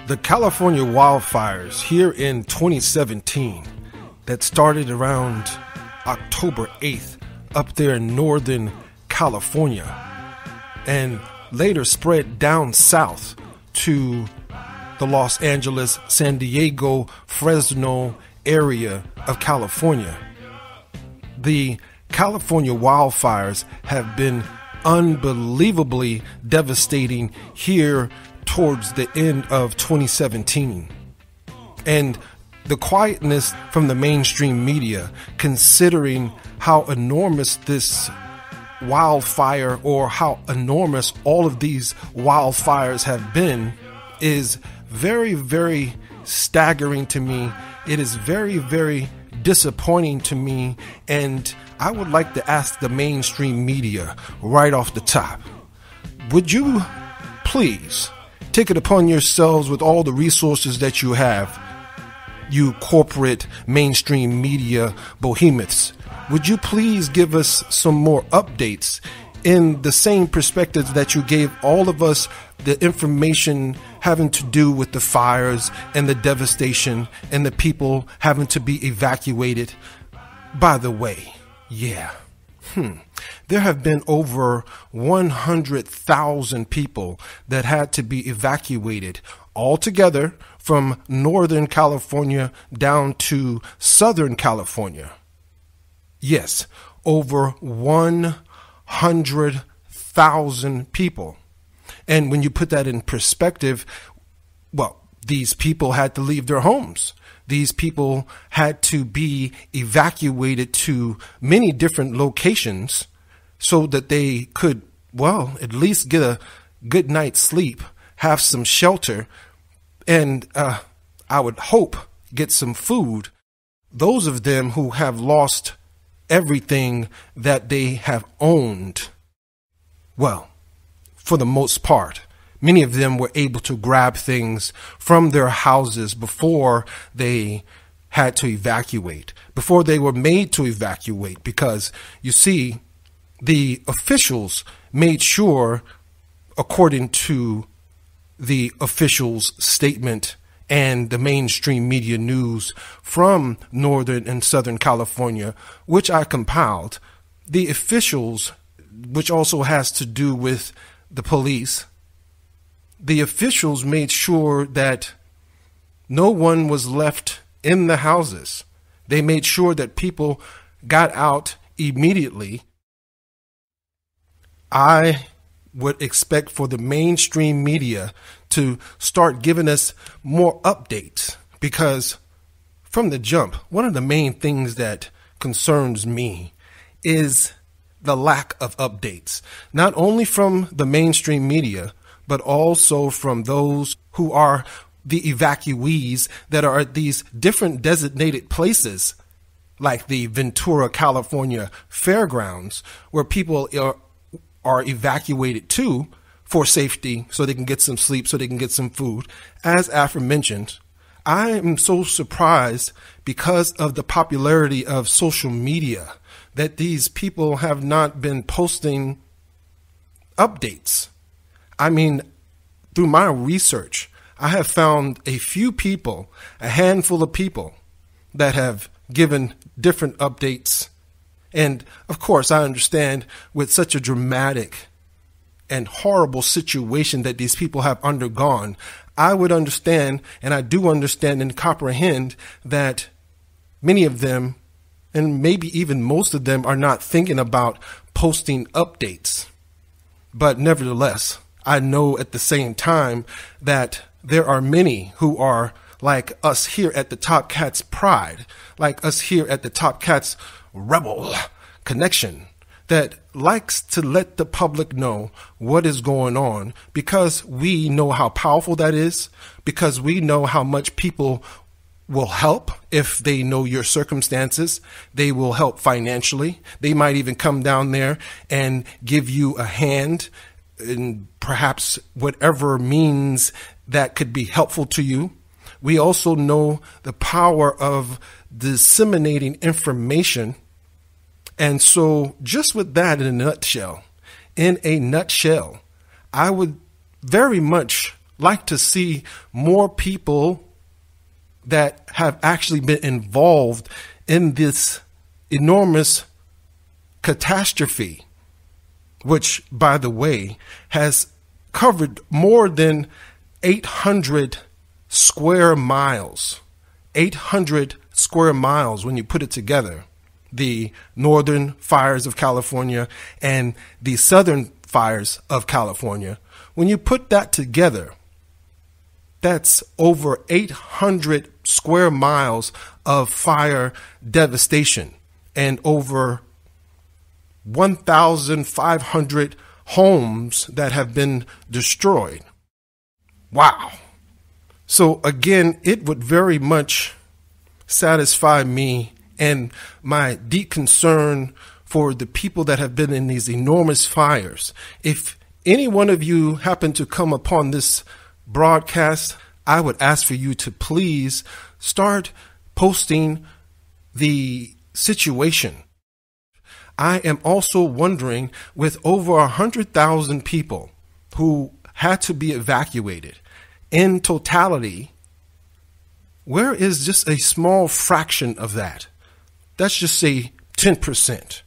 The California wildfires here in 2017 that started around October 8th up there in Northern California and later spread down south to the Los Angeles, San Diego, Fresno area of California. The California wildfires have been unbelievably devastating here towards the end of 2017. And the quietness from the mainstream media, considering how enormous this wildfire or how enormous all of these wildfires have been, is very, very staggering to me. It is very, very disappointing to me. And I would like to ask the mainstream media right off the top, would you please take it upon yourselves with all the resources that you have, you corporate mainstream media behemoths, would you please give us some more updates in the same perspectives that you gave all of us the information having to do with the fires and the devastation and the people having to be evacuated? By the way, there have been over 100,000 people that had to be evacuated altogether from Northern California down to Southern California. Yes, over 100,000 people. And when you put that in perspective, well, these people had to leave their homes. These people had to be evacuated to many different locations so that they could, well, at least get a good night's sleep, have some shelter, and I would hope get some food. Those of them who have lost everything that they have owned, well, for the most part, many of them were able to grab things from their houses before they had to evacuate, before they were made to evacuate, because you see, the officials made sure, according to the officials' statement and the mainstream media news from Northern and Southern California, which I compiled, the officials, which also has to do with the police, the officials made sure that no one was left in the houses. They made sure that people got out immediately. I would expect for the mainstream media to start giving us more updates, because from the jump, one of the main things that concerns me is the lack of updates, not only from the mainstream media, but also from those who are the evacuees that are at these different designated places, like the Ventura, California fairgrounds, where people are evacuated to for safety, so they can get some sleep, so they can get some food. As aforementioned, I am so surprised because of the popularity of social media that these people have not been posting updates. I mean, through my research, I have found a few people, a handful of people that have given different updates. And of course, I understand with such a dramatic and horrible situation that these people have undergone, I would understand, and I do understand and comprehend, that many of them, and maybe even most of them, are not thinking about posting updates. But nevertheless, I know at the same time that there are many who are like us here at the Topkats Pride, like us here at the Topkats Rebel Connection, that likes to let the public know what is going on, because we know how powerful that is, because we know how much people will help if they know your circumstances. They will help financially. They might even come down there and give you a hand in perhaps whatever means that could be helpful to you. We also know the power of disseminating information. And so just with that in a nutshell, I would very much like to see more people that have actually been involved in this enormous catastrophe, which, by the way, has covered more than 800 square miles. 800 square miles when you put it together. The northern fires of California and the southern fires of California. When you put that together, that's over 800 square miles of fire devastation and over 1,500 homes that have been destroyed. Wow. So again, it would very much satisfy me and my deep concern for the people that have been in these enormous fires. If any one of you happen to come upon this broadcast, I would ask for you to please start posting the situation. I am also wondering, with over 100,000 people who had to be evacuated in totality, where is just a small fraction of that? Let's just say 10%.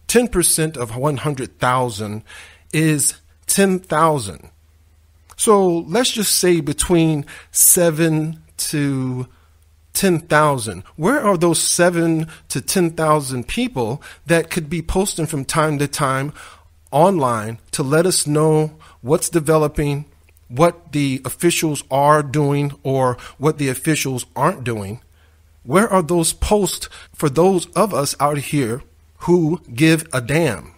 10% of 100,000 is 10,000. So let's just say between 7 to 10,000. Where are those 7 to 10,000 people that could be posting from time to time online to let us know what's developing, what the officials are doing or what the officials aren't doing? Where are those posts for those of us out here who give a damn?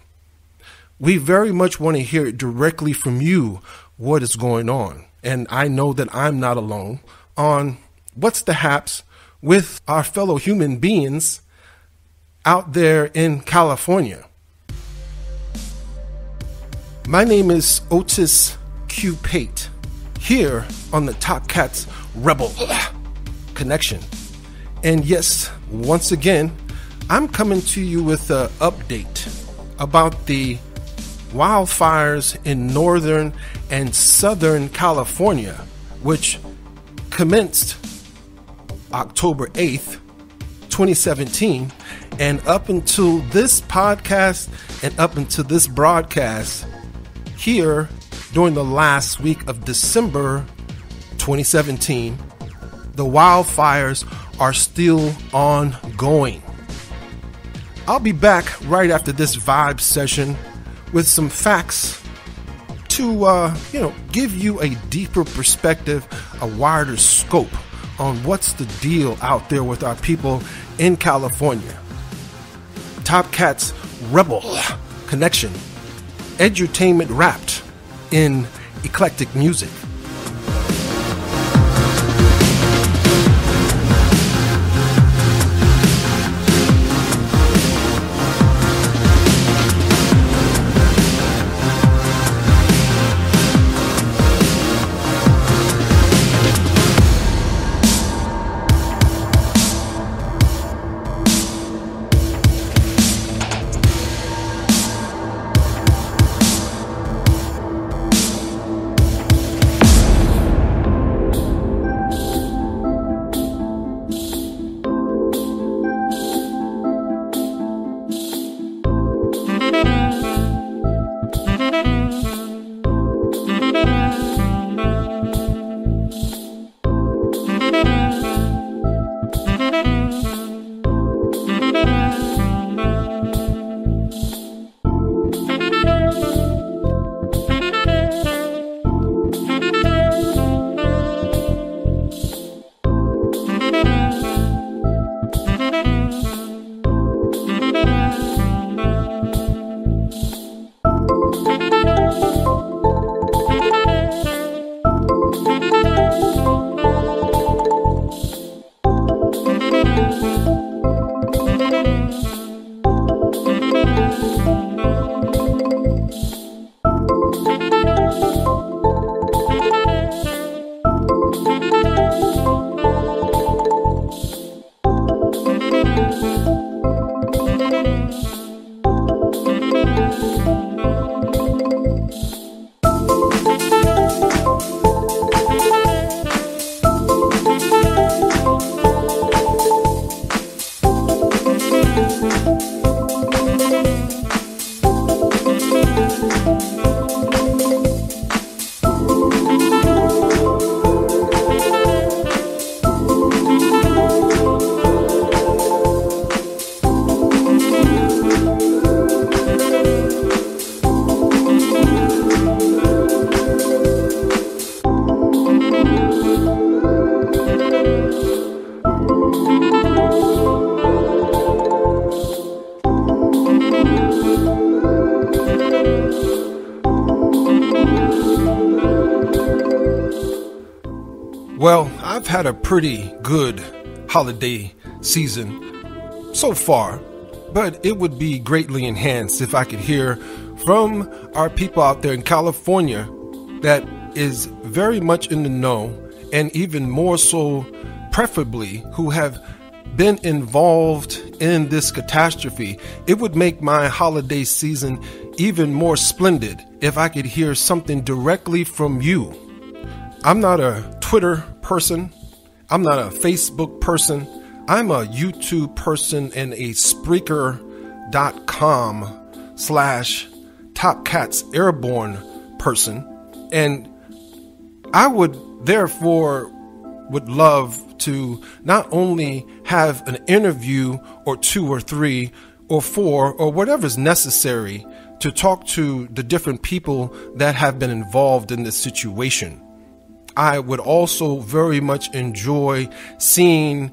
We very much want to hear it directly from you, what is going on. And I know that I'm not alone on what's the haps with our fellow human beings out there in California. My name is Otis Q. Pate, here on the Topkats Rebel Connection. And yes, once again, I'm coming to you with an update about the wildfires in northern and southern California, which commenced October 8th, 2017, and up until this podcast and up until this broadcast here during the last week of December 2017, the wildfires are still ongoing. I'll be back right after this vibe session with some facts to, give you a deeper perspective, a wider scope on what's the deal out there with our people in California. Topkats Rebel Connection, edutainment wrapped in eclectic music. Well, I've had a pretty good holiday season so far, but it would be greatly enhanced if I could hear from our people out there in California that is very much in the know, and even more so, preferably, who have been involved in this catastrophe. It would make my holiday season even more splendid if I could hear something directly from you. I'm not a Twitter person. I'm not a Facebook person. I'm a YouTube person and a Spreaker.com/Topkats Airborne person. And I would therefore would love to not only have an interview or 2 or 3 or 4 or whatever's necessary to talk to the different people that have been involved in this situation. I would also very much enjoy seeing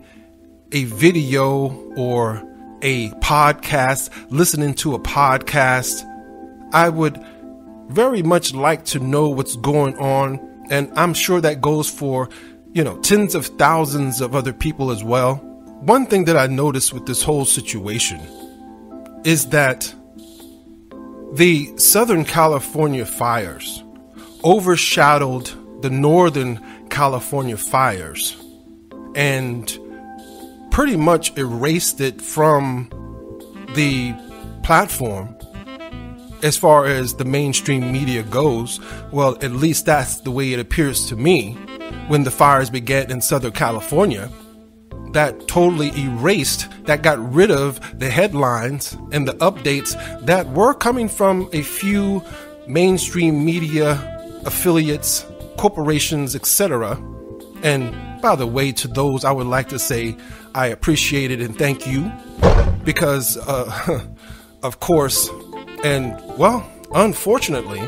a video or a podcast, listening to a podcast. I would very much like to know what's going on, and I'm sure that goes for, tens of thousands of other people as well. One thing that I noticed with this whole situation is that the Southern California fires overshadowed the Northern California fires and pretty much erased it from the platform as far as the mainstream media goes. Well, at least that's the way it appears to me. When the fires began in Southern California, that totally erased, that got rid of the headlines and the updates that were coming from a few mainstream media affiliates, corporations, etc. And by the way, to those, I would like to say I appreciate it and thank you, because of course, and well, unfortunately,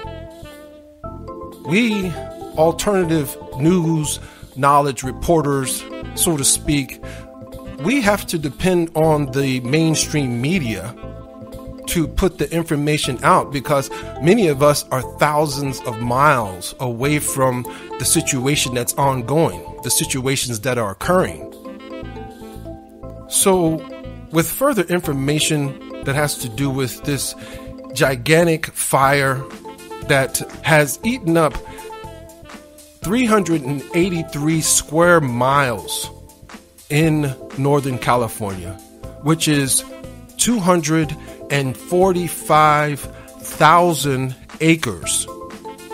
we alternative news knowledge reporters, so to speak, we have to depend on the mainstream media to put the information out, because many of us are thousands of miles away from the situation that's ongoing, the situations that are occurring. So with further information that has to do with this gigantic fire that has eaten up 383 square miles in Northern California, which is 245,000 acres.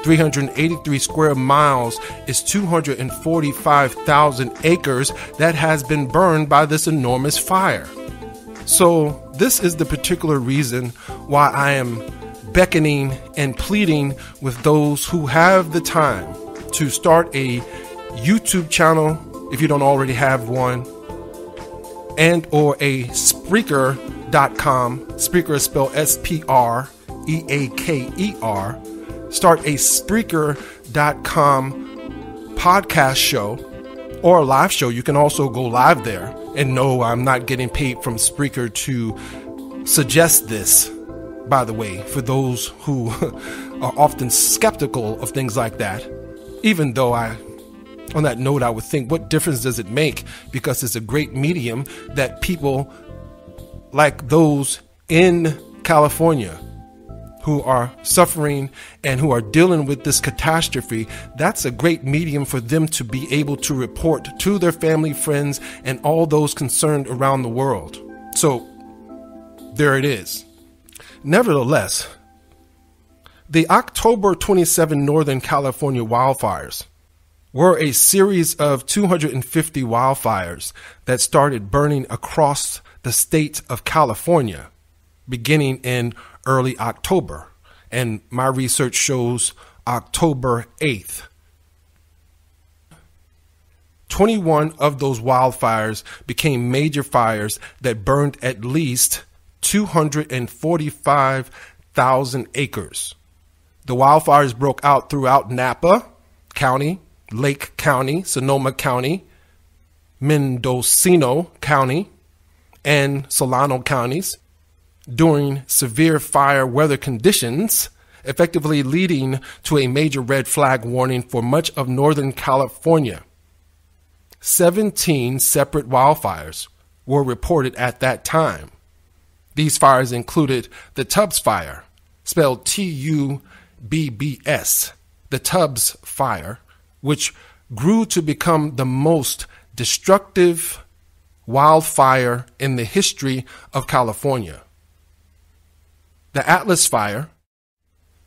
383 square miles is 245,000 acres that has been burned by this enormous fire. So this is the particular reason why I am beckoning and pleading with those who have the time to start a YouTube channel, if you don't already have one, and or a Spreaker.com. Spreaker is spelled Spreaker. Start a Spreaker.com podcast show or a live show. You can also go live there. And no, I'm not getting paid from Spreaker to suggest this, by the way, for those who are often skeptical of things like that. Even though on that note, I would think, what difference does it make? Because it's a great medium that people like those in California who are suffering and who are dealing with this catastrophe, that's a great medium for them to be able to report to their family, friends, and all those concerned around the world. So there it is. Nevertheless, the October 27 Northern California wildfires were a series of 250 wildfires that started burning across the state of California beginning in early October. And my research shows October 8th. 21 of those wildfires became major fires that burned at least 245,000 acres. The wildfires broke out throughout Napa County, Lake County, Sonoma County, Mendocino County, and Solano counties during severe fire weather conditions, effectively leading to a major red flag warning for much of Northern California. 17 separate wildfires were reported at that time. These fires included the Tubbs Fire, spelled Tubbs, the Tubbs Fire, which grew to become the most destructive wildfire in the history of California. The Atlas Fire,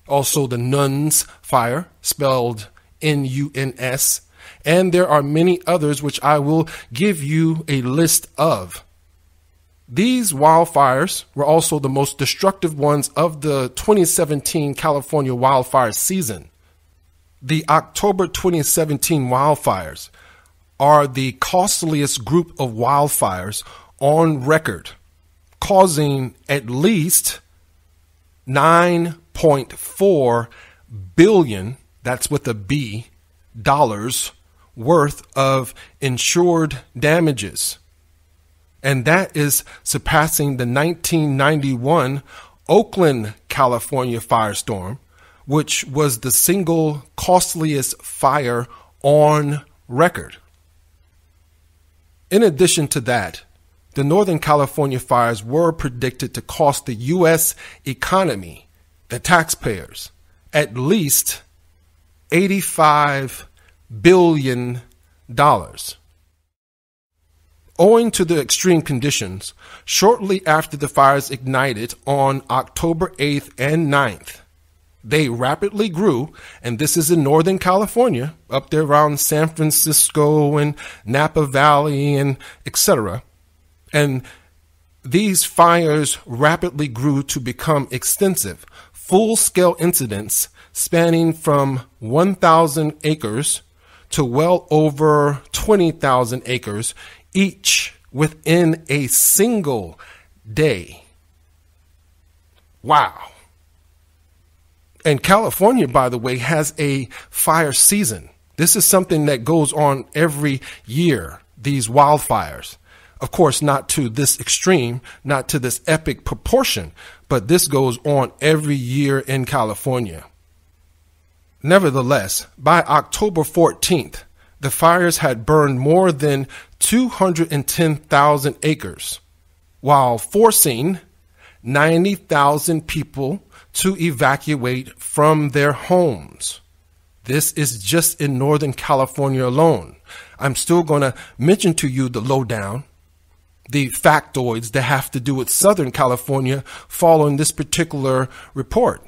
also the Nuns Fire, spelled Nuns, and there are many others which I will give you a list of. These wildfires were also the most destructive ones of the 2017 California wildfire season. The October 2017 wildfires are the costliest group of wildfires on record, causing at least $9.4 billion, that's with a B, dollars worth of insured damages. And that is surpassing the 1991 Oakland, California firestorm, which was the single costliest fire on record. In addition to that, the Northern California fires were predicted to cost the U.S. economy, the taxpayers, at least $85 billion. Owing to the extreme conditions, shortly after the fires ignited on October 8th and 9th, they rapidly grew, and this is in Northern California, up there around San Francisco and Napa Valley and etc. And these fires rapidly grew to become extensive, full-scale incidents spanning from 1,000 acres to well over 20,000 acres, each within a single day. Wow. And California, by the way, has a fire season. This is something that goes on every year, these wildfires. Of course, not to this extreme, not to this epic proportion, but this goes on every year in California. Nevertheless, by October 14th, the fires had burned more than 210,000 acres, while forcing 90,000 people to evacuate from their homes. This is just in Northern California alone. I'm still going to mention to you the lowdown, the factoids that have to do with Southern California following this particular report.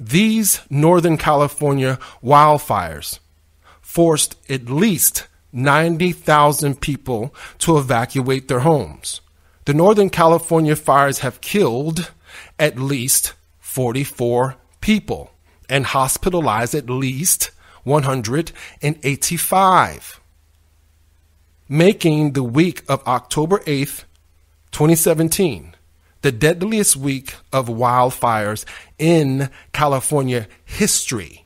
These Northern California wildfires forced at least 90,000 people to evacuate their homes. The Northern California fires have killed at least 44 people and hospitalized at least 185, making the week of October 8th, 2017, the deadliest week of wildfires in California history.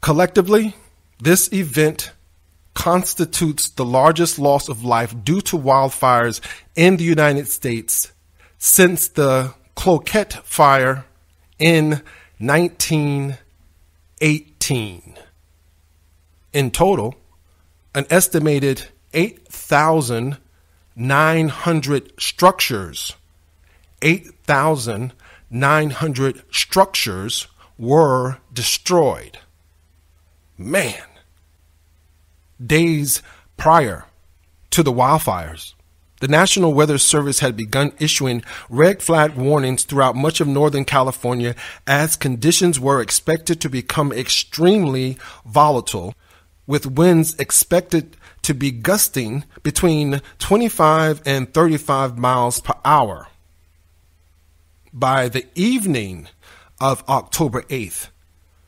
Collectively, this event constitutes the largest loss of life due to wildfires in the United States since the Cloquet Fire in 1918. In total, an estimated 8,900 structures were destroyed. Man. Days prior to the wildfires, the National Weather Service had begun issuing red flag warnings throughout much of Northern California as conditions were expected to become extremely volatile, with winds expected to be gusting between 25 and 35 miles per hour. By the evening of October 8th,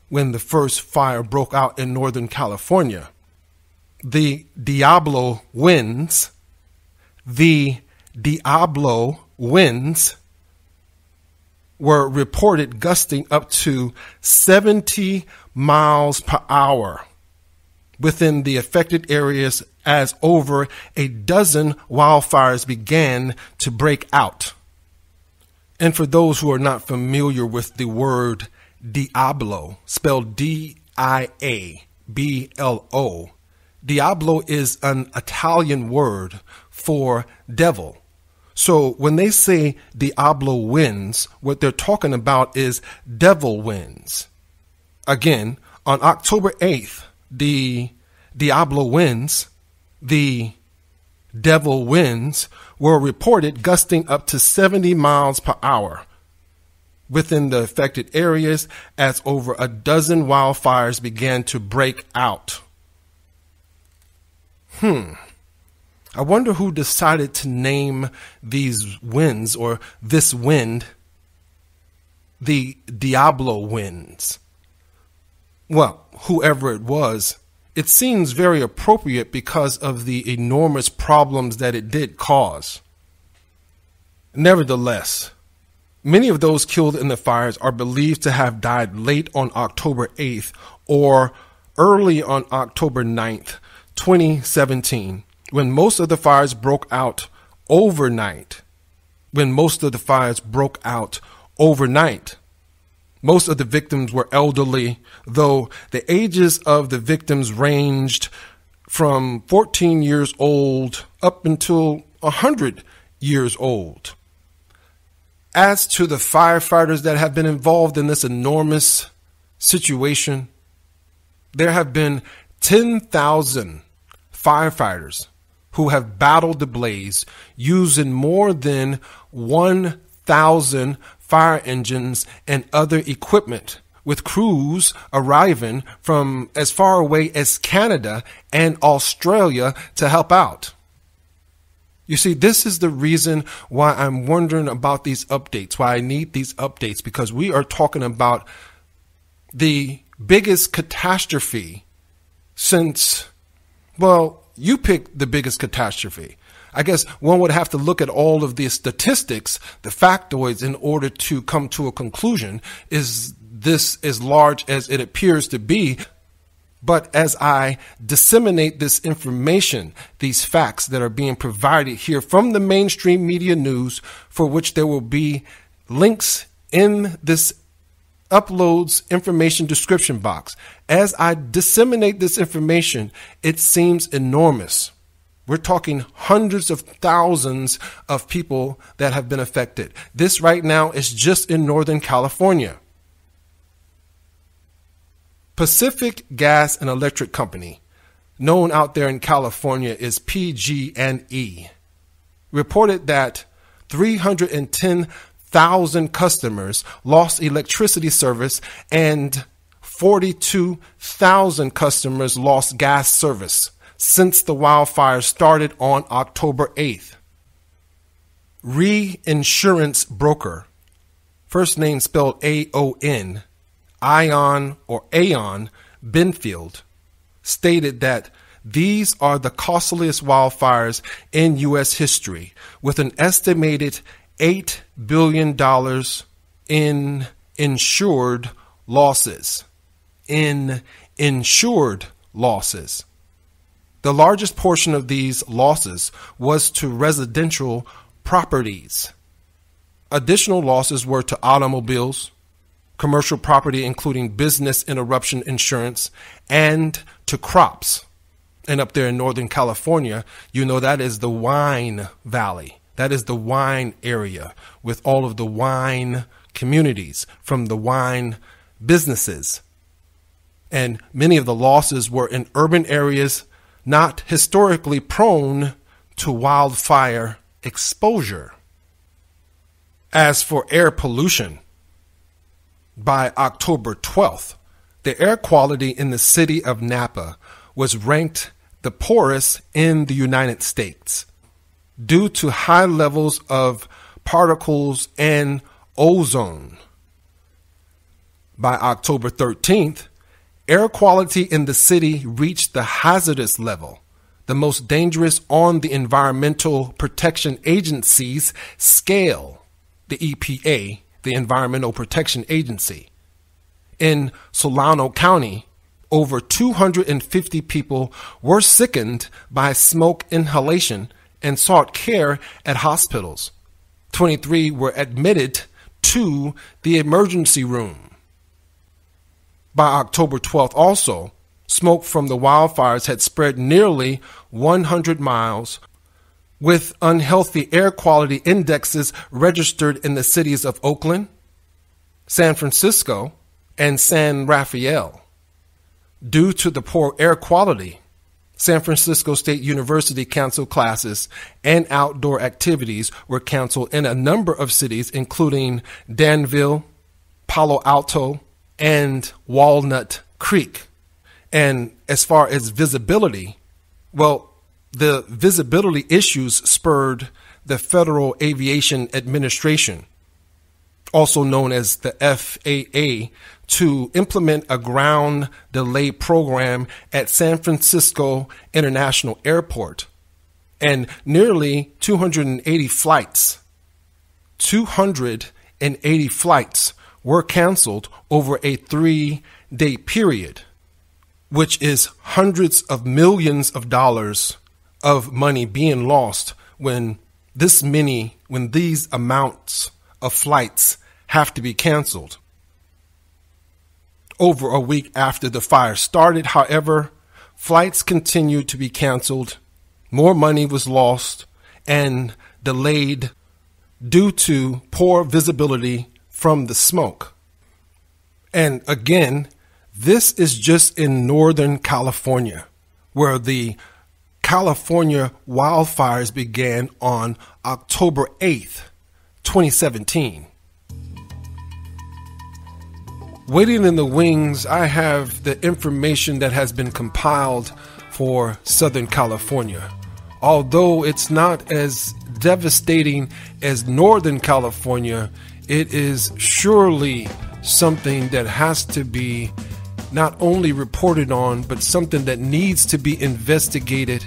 when the first fire broke out in Northern California, the Diablo Winds were reported gusting up to 70 miles per hour within the affected areas as over a dozen wildfires began to break out. And for those who are not familiar with the word Diablo, spelled D-I-A-B-L-O, Diablo is an Italian word for devil. So when they say Diablo Winds, what they're talking about is devil winds. Again, on October 8th, the Diablo Winds, the devil winds, were reported gusting up to 70 miles per hour within the affected areas as over a dozen wildfires began to break out. I wonder who decided to name these winds, or this wind, the Diablo Winds. Well, whoever it was, it seems very appropriate because of the enormous problems that it did cause. Nevertheless, many of those killed in the fires are believed to have died late on October 8th or early on October 9th, 2017, when most of the fires broke out overnight. Most of of the victims were elderly, though the ages of the victims ranged from 14 years old up until 100 years old. As to the firefighters that have been involved in this enormous situation, there have been 10,000 firefighters who have battled the blaze using more than 1,000 fire engines and other equipment, with crews arriving from as far away as Canada and Australia to help out. You see, this is the reason why I'm wondering about these updates, why I need these updates, because we are talking about the biggest catastrophe since, well, you pick the biggest catastrophe. I guess one would have to look at all of the statistics, the factoids, in order to come to a conclusion. Is this as large as it appears to be? But as I disseminate this information, these facts that are being provided here from the mainstream media news, for which there will be links in this uploads information description box, as I disseminate this information, it seems enormous. We're talking hundreds of thousands of people that have been affected. This right now is just in Northern California. Pacific Gas and Electric Company, known out there in California as PG&E, reported that 310,000 customers lost electricity service and 42,000 customers lost gas service since the wildfires started on October 8th. Reinsurance broker, first name spelled A-O-N, Ion or Aon Benfield, stated that these are the costliest wildfires in U.S. history, with an estimated $8 billion in insured losses. The largest portion of these losses was to residential properties. Additional losses were to automobiles, commercial property including business interruption insurance, and to crops. And up there in Northern California, you know that is the wine valley. That is the wine area with all of the wine communities from the wine businesses. And many of the losses were in urban areas not historically prone to wildfire exposure. As for air pollution, by October 12th, the air quality in the city of Napa was ranked the poorest in the United States due to high levels of particles and ozone. By October 13th, air quality in the city reached the hazardous level, the most dangerous on the Environmental Protection Agency's scale, the EPA, the Environmental Protection Agency. In Solano County, over 250 people were sickened by smoke inhalation and sought care at hospitals. 23 were admitted to the emergency room. By October 12th also, Smoke from the wildfires had spread nearly 100 miles, with unhealthy air quality indexes registered in the cities of Oakland, San Francisco, and San Rafael. Due to the poor air quality, San Francisco State University canceled classes and outdoor activities were canceled in a number of cities, including Danville, Palo Alto, and Walnut Creek. And as far as visibility, well, the visibility issues spurred the Federal Aviation Administration, also known as the FAA, to implement a ground delay program at San Francisco International Airport. And nearly 280 flights were canceled over a 3-day period, which is hundreds of millions of dollars of money being lost when these amounts of flights have to be canceled. Over a week after the fire started, however, flights continued to be canceled, more money was lost and delayed due to poor visibility from the smoke. And again, this is just in Northern California, where the California wildfires began on October 8th, 2017. Waiting in the wings, I have the information that has been compiled for Southern California. Although it's not as devastating as Northern California, it is surely something that has to be not only reported on, but something that needs to be investigated,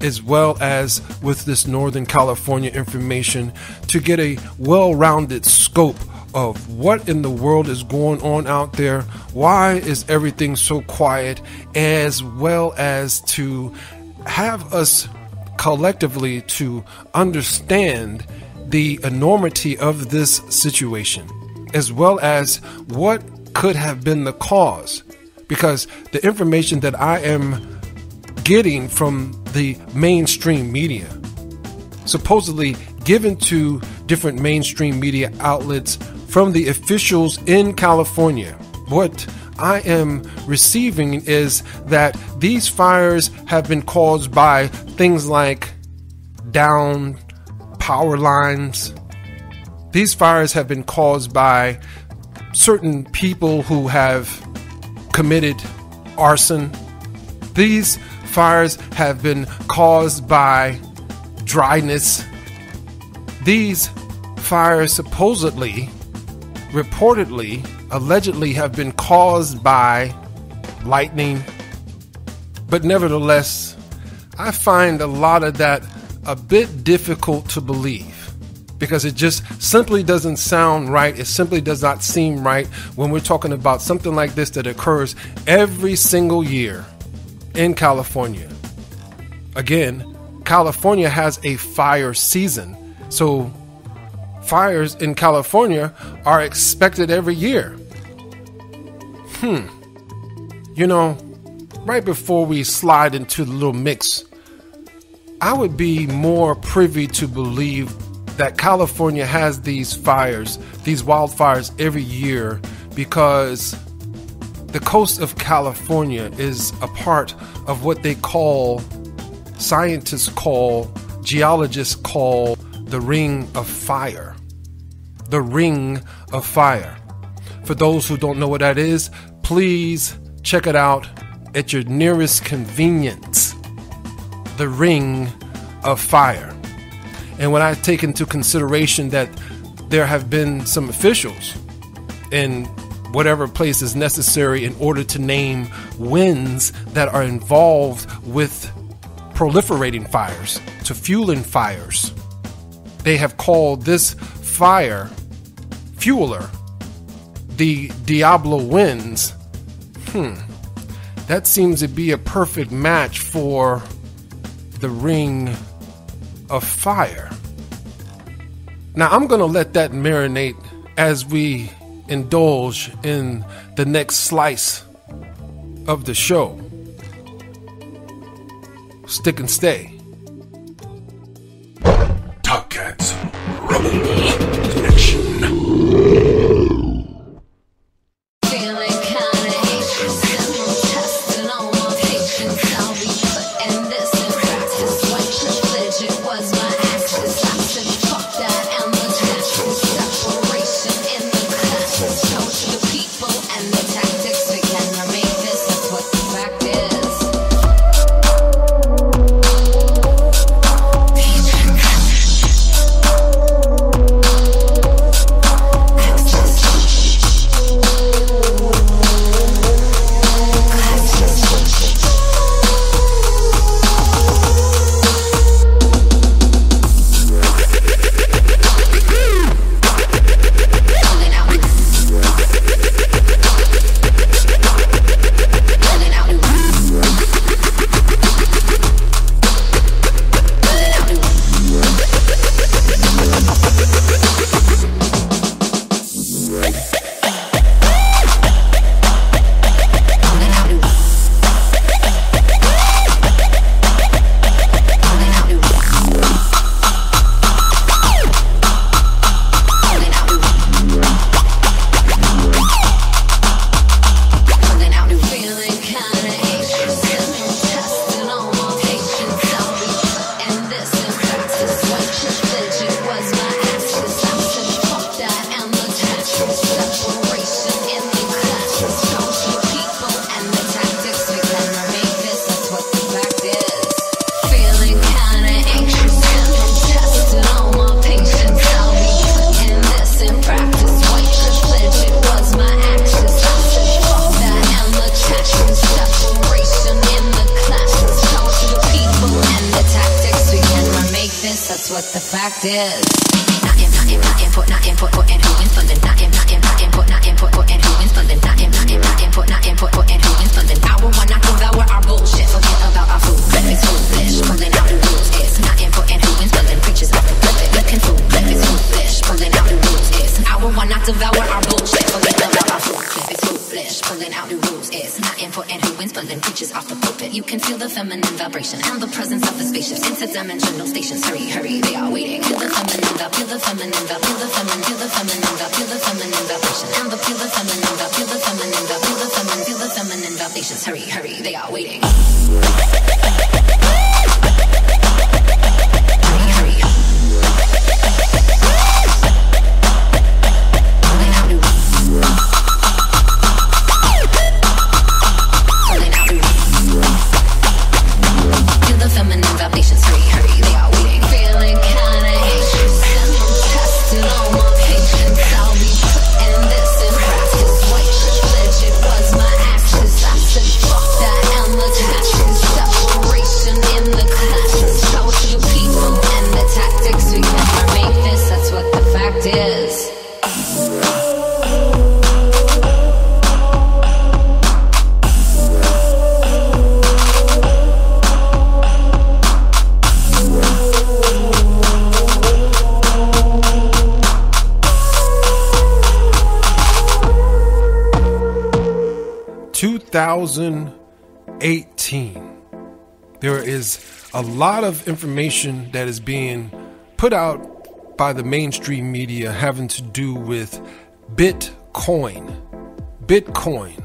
as well as with this Northern California information, to get a well-rounded scope of what in the world is going on out there, why is everything so quiet, as well as to have us collectively to understand the enormity of this situation, as well as what could have been the cause. Because the information that I am getting from the mainstream media, supposedly given to different mainstream media outlets from the officials in California, what I am receiving is that these fires have been caused by things like down power lines. These fires have been caused by certain people who have committed arson. These fires have been caused by dryness. These fires supposedly, reportedly, allegedly have been caused by lightning. But nevertheless, I find a lot of that a bit difficult to believe, because it just simply doesn't sound right. It simply does not seem right when we're talking about something like this that occurs every single year in California. Again, California has a fire season, so fires in California are expected every year. You know, right before we slide into the little mix, I would be more privy to believe that California has these fires, these wildfires every year, because the coast of California is a part of what they call, scientists call, geologists call the Ring of Fire. The Ring of Fire. For those who don't know what that is, please check it out at your nearest convenience. The Ring of Fire. And when I take into consideration that there have been some officials in whatever place is necessary in order to name winds that are involved with proliferating fires, to fueling fires, they have called this fire fueler the Diablo Winds. That seems to be a perfect match for the Ring of Fire. Now I'm going to let that marinate as we indulge in the next slice of the show. Stick and stay. Topkats, Rebel Connection. There is a lot of information that is being put out by the mainstream media having to do with Bitcoin. Bitcoin,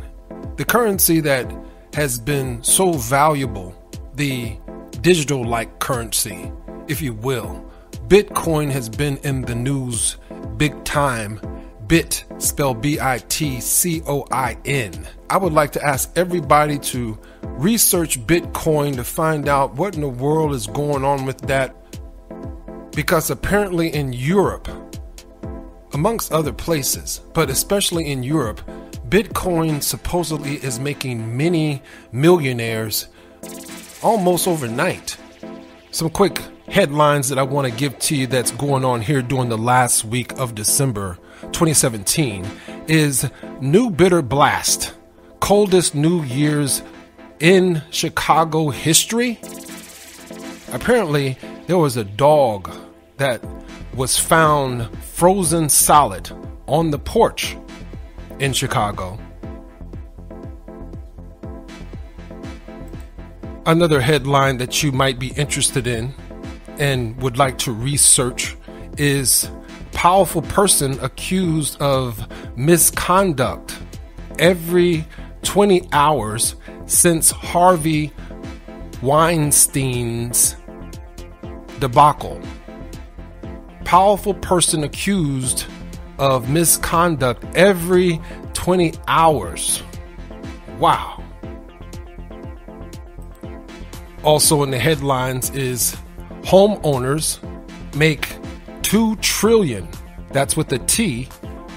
the currency that has been so valuable, the digital-like currency, if you will. Bitcoin has been in the news big time. Bit, spelled B-I-T-C-O-I-N. I would like to ask everybody to research Bitcoin to find out what in the world is going on with that. Because apparently in Europe, amongst other places, but especially in Europe, Bitcoin supposedly is making many millionaires almost overnight. Some quick headlines that I want to give to you that's going on here during the last week of December 2017 is New Bitter Blast, coldest New Year's in Chicago history. Apparently, there was a dog that was found frozen solid on the porch in Chicago. Another headline that you might be interested in and would like to research is powerful person accused of misconduct every 20 hours since Harvey Weinstein's debacle. Powerful person accused of misconduct every 20 hours. Wow. Also in the headlines is homeowners make $2 trillion, that's with a T,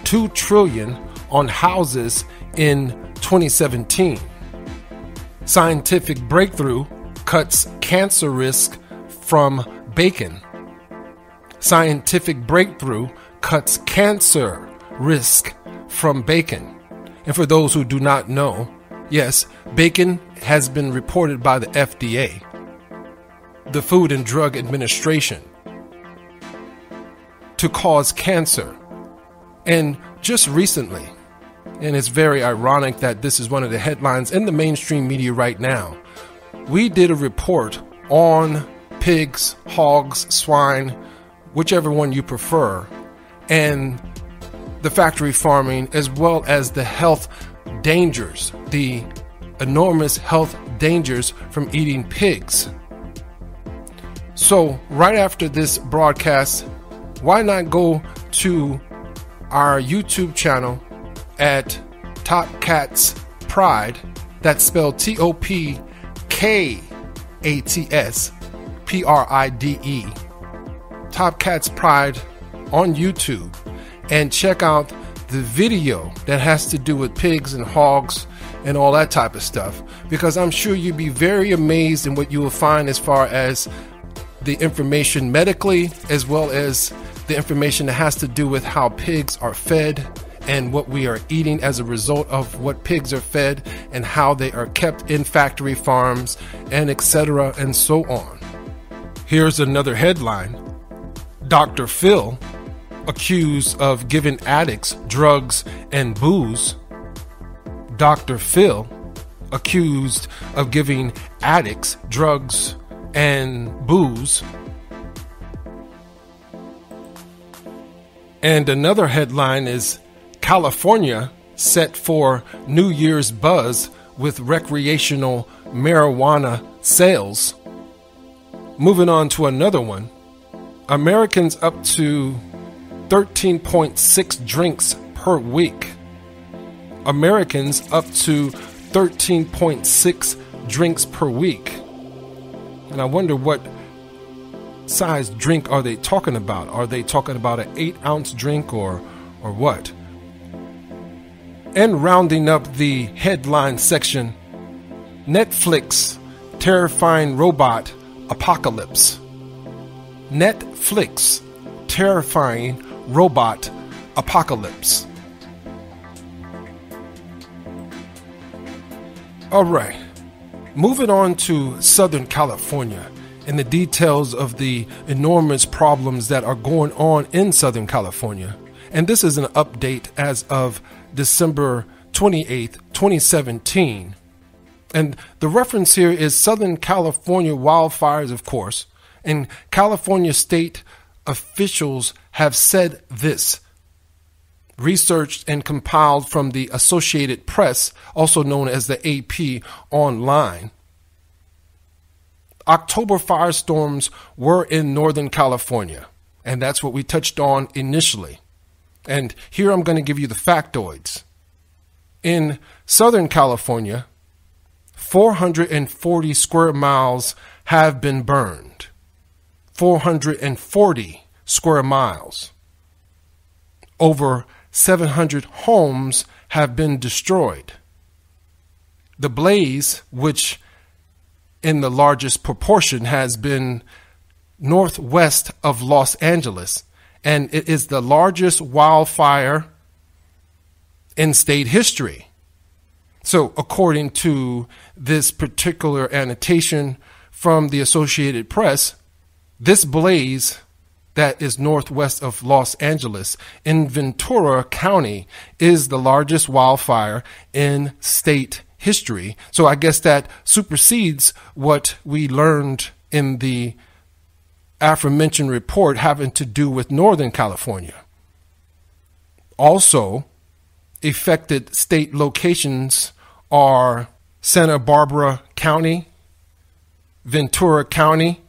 $2 trillion on houses in 2017. Scientific breakthrough cuts cancer risk from bacon. Scientific breakthrough cuts cancer risk from bacon. And for those who do not know, yes, bacon has been reported by the FDA, the Food and Drug Administration, to cause cancer. And just recently, and it's very ironic that this is one of the headlines in the mainstream media right now, we did a report on pigs, hogs, swine, whichever one you prefer, and the factory farming, as well as the health dangers, the enormous health dangers from eating pigs. So right after this broadcast, why not go to our YouTube channel at Topkats Pride, that's spelled Topkats Pride, Topkats Pride on YouTube, and check out the video that has to do with pigs and hogs and all that type of stuff, because I'm sure you'd be very amazed in what you will find as far as the information medically, as well as the information that has to do with how pigs are fed and what we are eating as a result of what pigs are fed and how they are kept in factory farms and etc. and so on. Here's another headline. Dr. Phil accused of giving addicts drugs and booze. Dr. Phil accused of giving addicts drugs and booze. And another headline is California set for New Year's buzz with recreational marijuana sales. Moving on to another one. Americans up to 13.6 drinks per week. Americans up to 13.6 drinks per week. And I wonder what size drink are they talking about? Are they talking about an 8-ounce drink or what? And rounding up the headline section, Netflix terrifying robot apocalypse. Netflix terrifying robot apocalypse. All right, moving on to Southern California and the details of the enormous problems that are going on in Southern California. And this is an update as of December 28th, 2017. And the reference here is Southern California wildfires, of course. And California state officials have said this, researched and compiled from the Associated Press, also known as the AP online. October firestorms were in Northern California, and that's what we touched on initially. And here I'm going to give you the factoids. In Southern California, 440 square miles have been burned. 440 square miles. Over 700 homes have been destroyed. The blaze, which in the largest proportion has been northwest of Los Angeles, and it is the largest wildfire in state history. So according to this particular annotation from the Associated Press, this blaze that is northwest of Los Angeles in Ventura County is the largest wildfire in state history. So I guess that supersedes what we learned in the aforementioned report having to do with Northern California. Also, affected state locations are Santa Barbara County, Ventura County,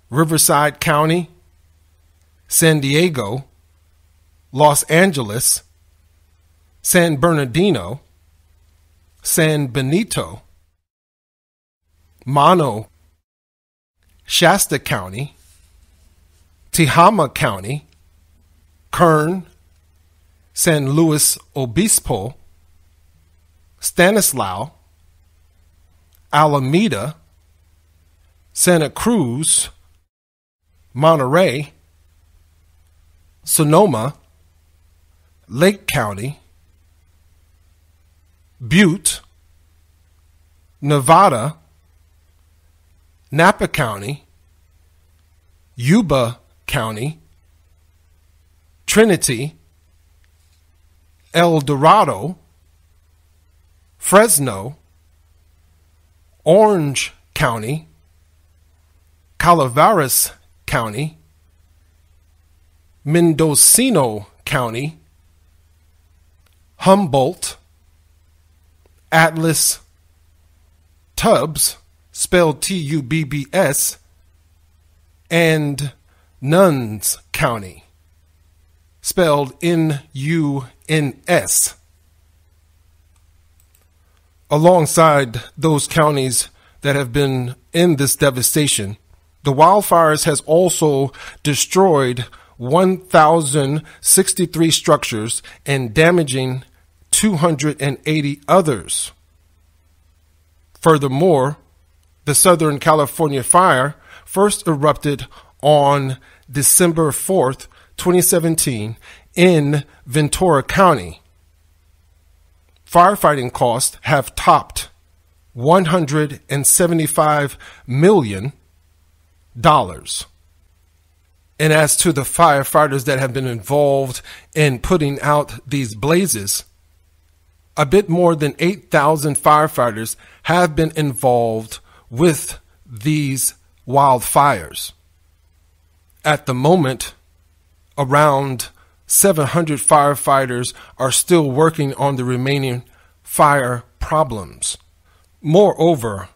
Riverside County, San Diego, Los Angeles, San Bernardino, San Benito, Mono, Shasta County, Tehama County, Kern, San Luis Obispo, Stanislaus, Alameda, Santa Cruz, Monterey, Sonoma, Lake County, Butte, Nevada, Napa County, Yuba County, Trinity, El Dorado, Fresno, Orange County, Calaveras County, Mendocino County, Humboldt, Atlas, Tubbs, spelled Tubbs, and Nuns County, spelled Nuns. Alongside those counties that have been in this devastation, the wildfires has also destroyed 1,063 structures and damaging 280 others. Furthermore, the Southern California fire first erupted on December 4th, 2017 in Ventura County. Firefighting costs have topped $175 million. And as to the firefighters that have been involved in putting out these blazes, a bit more than 8,000 firefighters have been involved with these wildfires. At the moment, around 700 firefighters are still working on the remaining fire problems. Moreover,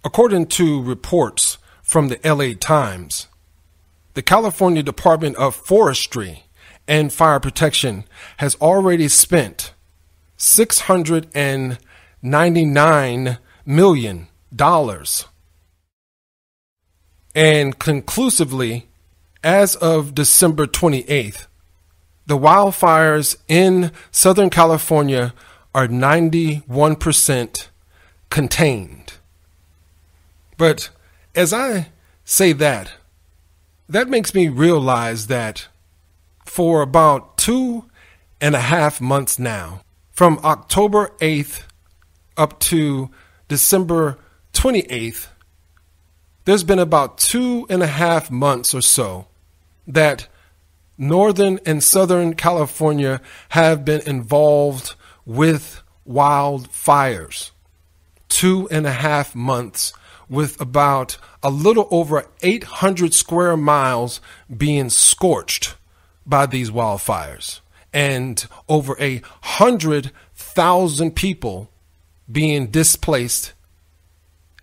according to reports from the LA Times, the California Department of Forestry and Fire Protection has already spent $699 million. And conclusively, as of December 28th, the wildfires in Southern California are 91% contained. But as I say that makes me realize that for about 2.5 months now, from October 8th up to December 28th, there's been about 2.5 months or so that Northern and Southern California have been involved with wildfires. 2.5 months with about a little over 800 square miles being scorched by these wildfires and over 100,000 people being displaced.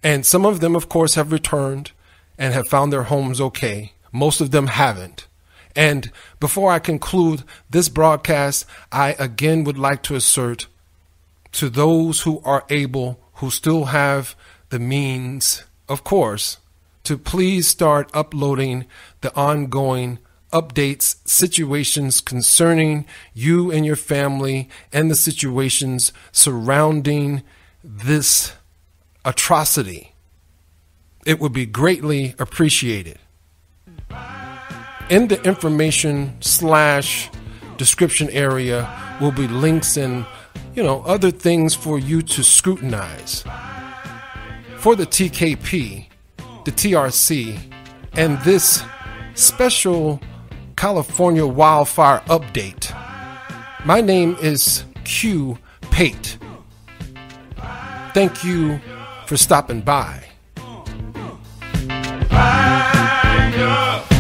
And some of them, of course, have returned and have found their homes okay. Most of them haven't. And before I conclude this broadcast, I again would like to assert to those who are able, who still have the means, of course, to please start uploading the ongoing updates, situations concerning you and your family and the situations surrounding this atrocity. It would be greatly appreciated. In the information / description area will be links and, other things for you to scrutinize. For the TKP, the T.R.C., and this special California wildfire update, my name is Q Pate. Thank you for stopping by. Fire.